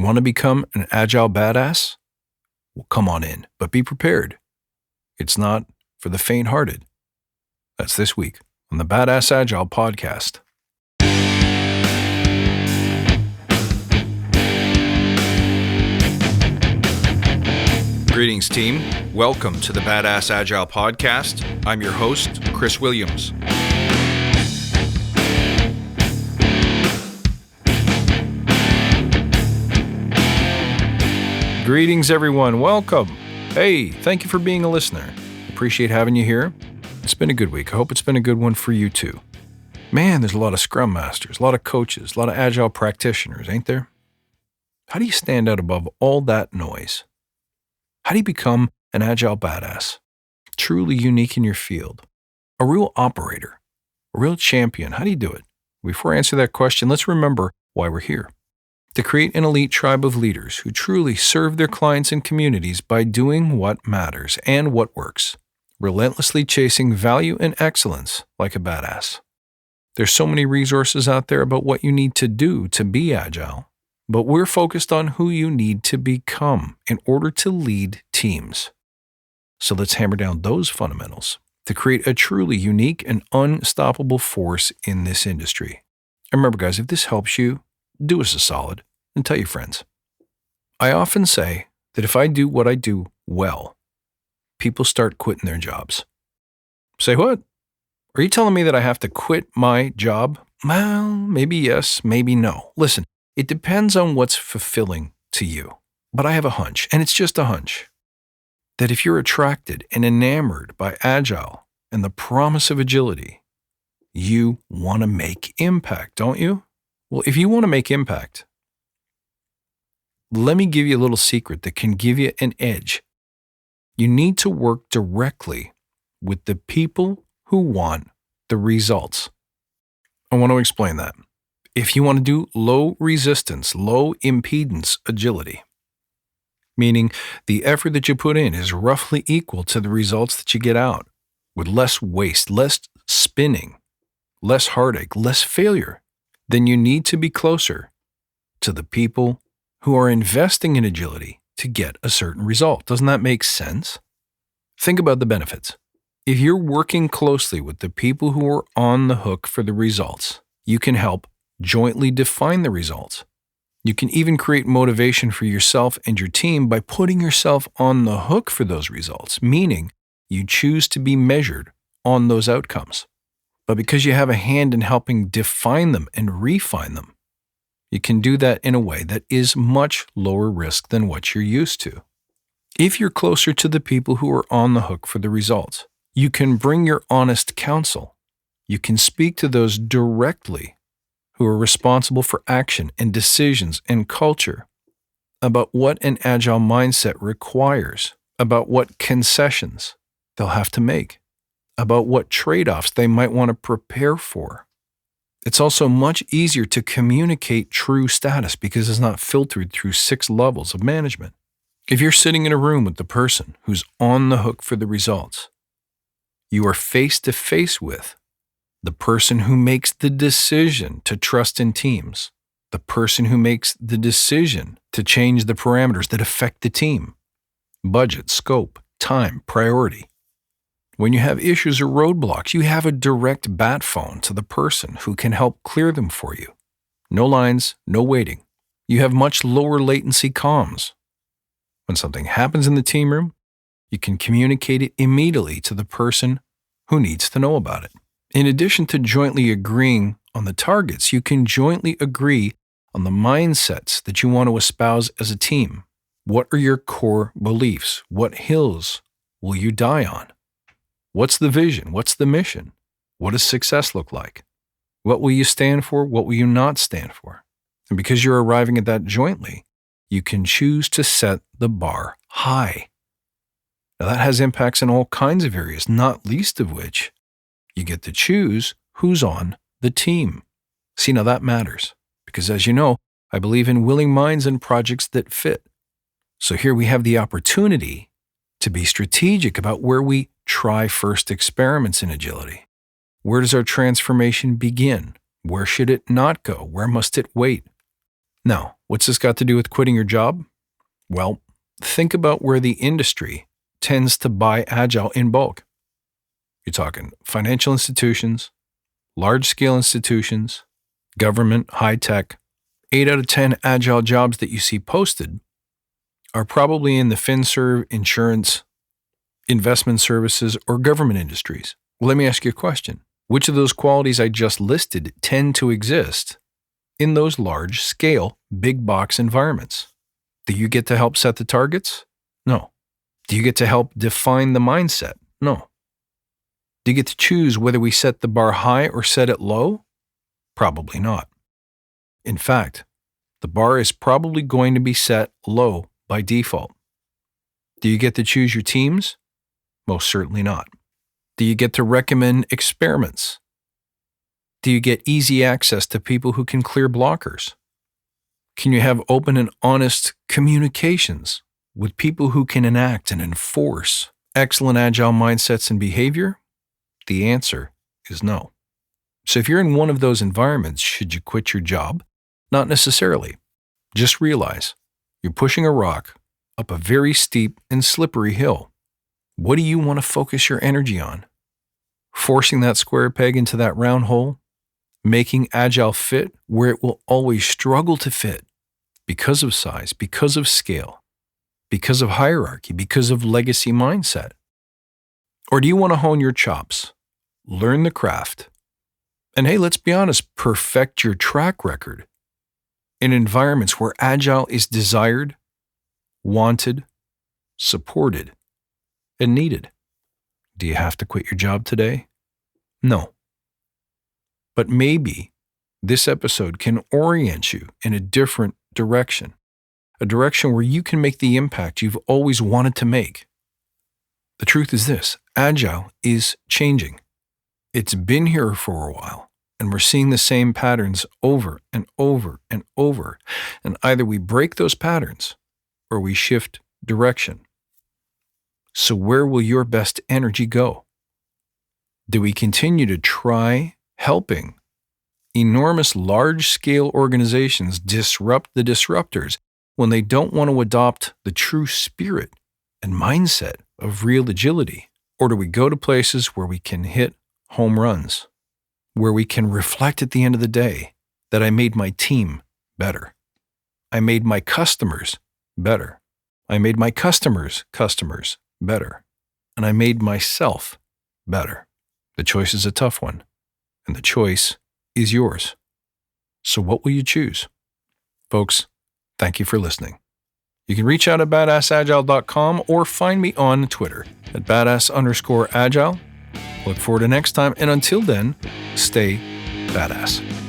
Want to become an Agile Badass? Well, come on in, but be prepared. It's not for the faint-hearted. That's this week on the Badass Agile podcast. Greetings, team. Welcome to the Badass Agile podcast. I'm your host, Chris Williams. Greetings, everyone. Welcome. Hey, thank you for being a listener. Appreciate having you here. It's been a good week. I hope it's been a good one for you too. Man, there's a lot of Scrum Masters, a lot of coaches, a lot of Agile practitioners, ain't there? How do you stand out above all that noise? How do you become an Agile Badass? Truly unique in your field. A real operator. A real champion. How do you do it? Before I answer that question, let's remember why we're here. To create an elite tribe of leaders who truly serve their clients and communities by doing what matters and what works, relentlessly chasing value and excellence like a badass. There's so many resources out there about what you need to do to be agile, but we're focused on who you need to become in order to lead teams. So let's hammer down those fundamentals to create a truly unique and unstoppable force in this industry. And remember, guys, if this helps you, do us a solid and tell your friends. I often say that if I do what I do well, people start quitting their jobs. Say what? Are you telling me that I have to quit my job? Well, maybe yes, maybe no. Listen, it depends on what's fulfilling to you. But I have a hunch, and it's just a hunch, that if you're attracted and enamored by Agile and the promise of agility, you want to make impact, don't you? Well, if you want to make impact, let me give you a little secret that can give you an edge. You need to work directly with the people who want the results. I want to explain that. If you want to do low resistance, low impedance agility, meaning the effort that you put in is roughly equal to the results that you get out, with less waste, less spinning, less heartache, less failure, then you need to be closer to the people who are investing in agility to get a certain result. Doesn't that make sense? Think about the benefits. If you're working closely with the people who are on the hook for the results, you can help jointly define the results. You can even create motivation for yourself and your team by putting yourself on the hook for those results, meaning you choose to be measured on those outcomes. But because you have a hand in helping define them and refine them, you can do that in a way that is much lower risk than what you're used to. If you're closer to the people who are on the hook for the results, you can bring your honest counsel. You can speak to those directly who are responsible for action and decisions and culture about what an agile mindset requires, about what concessions they'll have to make, about what trade-offs they might want to prepare for. It's also much easier to communicate true status because it's not filtered through 6 levels of management. If you're sitting in a room with the person who's on the hook for the results, you are face-to-face with the person who makes the decision to trust in teams, the person who makes the decision to change the parameters that affect the team, budget, scope, time, priority. When you have issues or roadblocks, you have a direct bat phone to the person who can help clear them for you. No lines, no waiting. You have much lower latency comms. When something happens in the team room, you can communicate it immediately to the person who needs to know about it. In addition to jointly agreeing on the targets, you can jointly agree on the mindsets that you want to espouse as a team. What are your core beliefs? What hills will you die on? What's the vision? What's the mission? What does success look like? What will you stand for? What will you not stand for? And because you're arriving at that jointly, you can choose to set the bar high. Now that has impacts in all kinds of areas, not least of which you get to choose who's on the team. See, now that matters because as you know, I believe in willing minds and projects that fit. So here we have the opportunity to be strategic about where we try first experiments in agility. Where does our transformation begin? Where should it not go? Where must it wait? Now, what's this got to do with quitting your job? Well, think about where the industry tends to buy Agile in bulk. You're talking financial institutions, large-scale institutions, government, high-tech. 8 out of 10 Agile jobs that you see posted are probably in the FinServ, insurance, investment services, or government industries. Well, let me ask you a question. Which of those qualities I just listed tend to exist in those large-scale, big-box environments? Do you get to help set the targets? No. Do you get to help define the mindset? No. Do you get to choose whether we set the bar high or set it low? Probably not. In fact, the bar is probably going to be set low by default. Do you get to choose your teams? Most certainly not. Do you get to recommend experiments? Do you get easy access to people who can clear blockers? Can you have open and honest communications with people who can enact and enforce excellent Agile mindsets and behavior? The answer is no. So if you're in one of those environments, should you quit your job? Not necessarily. Just realize you're pushing a rock up a very steep and slippery hill. What do you want to focus your energy on? Forcing that square peg into that round hole? Making Agile fit where it will always struggle to fit because of size, because of scale, because of hierarchy, because of legacy mindset? Or do you want to hone your chops, learn the craft, and hey, let's be honest, perfect your track record in environments where Agile is desired, wanted, supported, and needed? Do you have to quit your job today? No. But maybe this episode can orient you in a different direction, a direction where you can make the impact you've always wanted to make. The truth is this: Agile is changing. It's been here for a while, and we're seeing the same patterns over and over and over. And either we break those patterns or we shift direction. So where will your best energy go? Do we continue to try helping enormous large-scale organizations disrupt the disruptors when they don't want to adopt the true spirit and mindset of real agility? Or do we go to places where we can hit home runs, where we can reflect at the end of the day that I made my team better, I made my customers better, I made my customers' customers better, and I made myself better? The choice is a tough one, and the choice is yours. So what will you choose? Folks, thank you for listening. You can reach out at badassagile.com or find me on Twitter at badass_agile. Look forward to next time, and until then, stay badass.